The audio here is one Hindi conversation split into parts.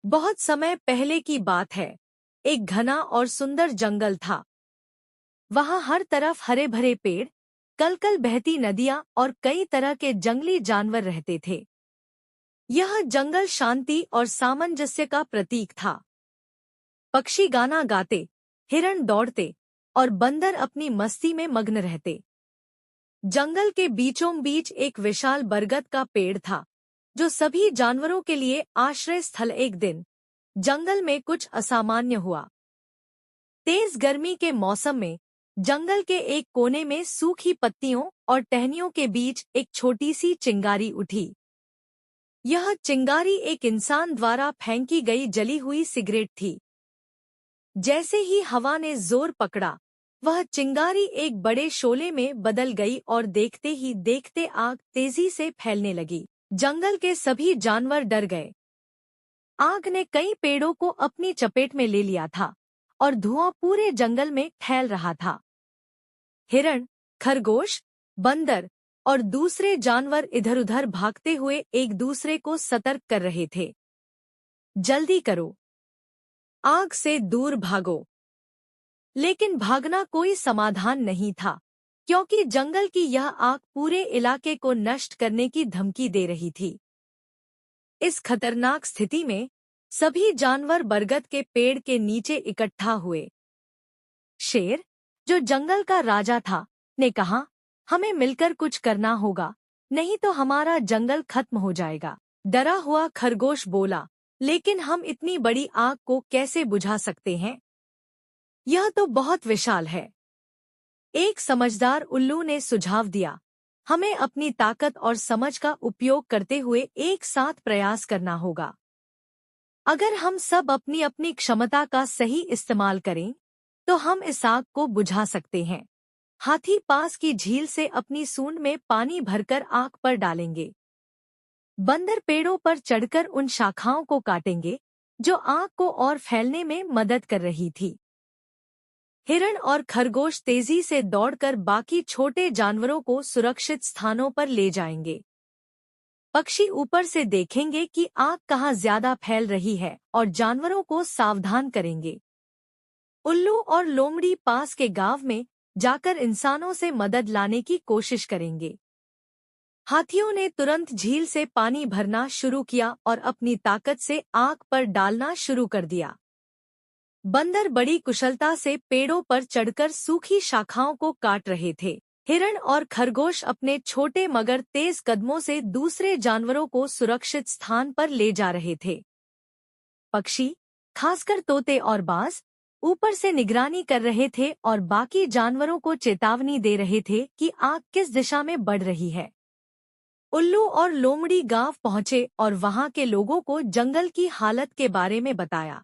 बहुत समय पहले की बात है। एक घना और सुंदर जंगल था। वहां हर तरफ हरे भरे पेड़, कल-कल बहती नदियां और कई तरह के जंगली जानवर रहते थे। यह जंगल शांति और सामंजस्य का प्रतीक था। पक्षी गाना गाते, हिरण दौड़ते और बंदर अपनी मस्ती में मग्न रहते। जंगल के बीचों बीच एक विशाल बरगद का पेड़ था, जो सभी जानवरों के लिए आश्रय स्थल। एक दिन जंगल में कुछ असामान्य हुआ। तेज गर्मी के मौसम में जंगल के एक कोने में सूखी पत्तियों और टहनियों के बीच एक छोटी सी चिंगारी उठी। यह चिंगारी एक इंसान द्वारा फेंकी गई जली हुई सिगरेट थी। जैसे ही हवा ने जोर पकड़ा, वह चिंगारी एक बड़े शोले में बदल गई और देखते ही देखते आग तेजी से फैलने लगी। जंगल के सभी जानवर डर गए। आग ने कई पेड़ों को अपनी चपेट में ले लिया था और धुआं पूरे जंगल में फैल रहा था। हिरण, खरगोश, बंदर और दूसरे जानवर इधर-उधर भागते हुए एक दूसरे को सतर्क कर रहे थे। जल्दी करो, आग से दूर भागो। लेकिन भागना कोई समाधान नहीं था, क्योंकि जंगल की यह आग पूरे इलाके को नष्ट करने की धमकी दे रही थी। इस खतरनाक स्थिति में सभी जानवर बरगद के पेड़ के नीचे इकट्ठा हुए। शेर, जो जंगल का राजा था, ने कहा, हमें मिलकर कुछ करना होगा, नहीं तो हमारा जंगल खत्म हो जाएगा। डरा हुआ खरगोश बोला, लेकिन हम इतनी बड़ी आग को कैसे बुझा सकते हैं? यह तो बहुत विशाल है। एक समझदार उल्लू ने सुझाव दिया, हमें अपनी ताकत और समझ का उपयोग करते हुए एक साथ प्रयास करना होगा। अगर हम सब अपनी अपनी क्षमता का सही इस्तेमाल करें, तो हम इस आग को बुझा सकते हैं। हाथी पास की झील से अपनी सूंड में पानी भरकर आग पर डालेंगे। बंदर पेड़ों पर चढ़कर उन शाखाओं को काटेंगे जो आग को और फैलने में मदद कर रही थी। हिरण और खरगोश तेजी से दौड़कर बाकी छोटे जानवरों को सुरक्षित स्थानों पर ले जाएंगे। पक्षी ऊपर से देखेंगे कि आग कहाँ ज्यादा फैल रही है और जानवरों को सावधान करेंगे। उल्लू और लोमड़ी पास के गांव में जाकर इंसानों से मदद लाने की कोशिश करेंगे। हाथियों ने तुरंत झील से पानी भरना शुरू किया और अपनी ताकत से आग पर डालना शुरू कर दिया। बंदर बड़ी कुशलता से पेड़ों पर चढ़कर सूखी शाखाओं को काट रहे थे। हिरण और खरगोश अपने छोटे मगर तेज कदमों से दूसरे जानवरों को सुरक्षित स्थान पर ले जा रहे थे। पक्षी, खासकर तोते और बाज, ऊपर से निगरानी कर रहे थे और बाकी जानवरों को चेतावनी दे रहे थे कि आग किस दिशा में बढ़ रही है। उल्लू और लोमड़ी गांव पहुंचे और वहां के लोगों को जंगल की हालत के बारे में बताया।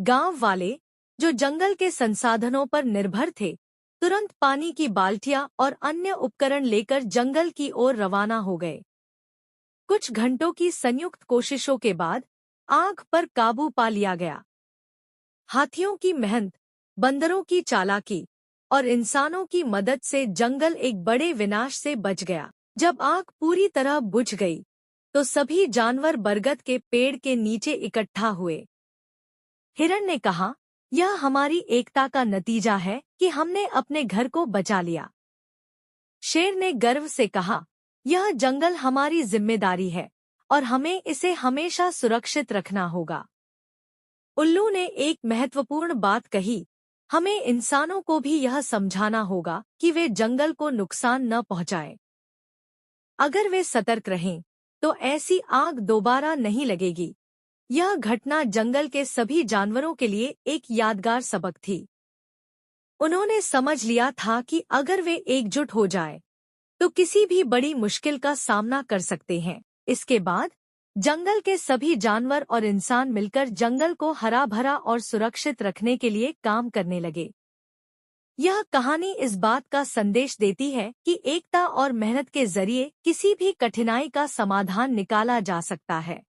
गांव वाले, जो जंगल के संसाधनों पर निर्भर थे, तुरंत पानी की बाल्टियां और अन्य उपकरण लेकर जंगल की ओर रवाना हो गए। कुछ घंटों की संयुक्त कोशिशों के बाद आग पर काबू पा लिया गया। हाथियों की मेहनत, बंदरों की चालाकी और इंसानों की मदद से जंगल एक बड़े विनाश से बच गया। जब आग पूरी तरह बुझ गई, तो सभी जानवर बरगद के पेड़ के नीचे इकट्ठा हुए। हिरण ने कहा, यह हमारी एकता का नतीजा है कि हमने अपने घर को बचा लिया। शेर ने गर्व से कहा, यह जंगल हमारी जिम्मेदारी है और हमें इसे हमेशा सुरक्षित रखना होगा। उल्लू ने एक महत्वपूर्ण बात कही, हमें इंसानों को भी यह समझाना होगा कि वे जंगल को नुकसान न पहुंचाएं। अगर वे सतर्क रहें, तो ऐसी आग दोबारा नहीं लगेगी। यह घटना जंगल के सभी जानवरों के लिए एक यादगार सबक थी। उन्होंने समझ लिया था कि अगर वे एकजुट हो जाएं, तो किसी भी बड़ी मुश्किल का सामना कर सकते हैं। इसके बाद जंगल के सभी जानवर और इंसान मिलकर जंगल को हरा भरा और सुरक्षित रखने के लिए काम करने लगे। यह कहानी इस बात का संदेश देती है कि एकता और मेहनत के जरिए किसी भी कठिनाई का समाधान निकाला जा सकता है।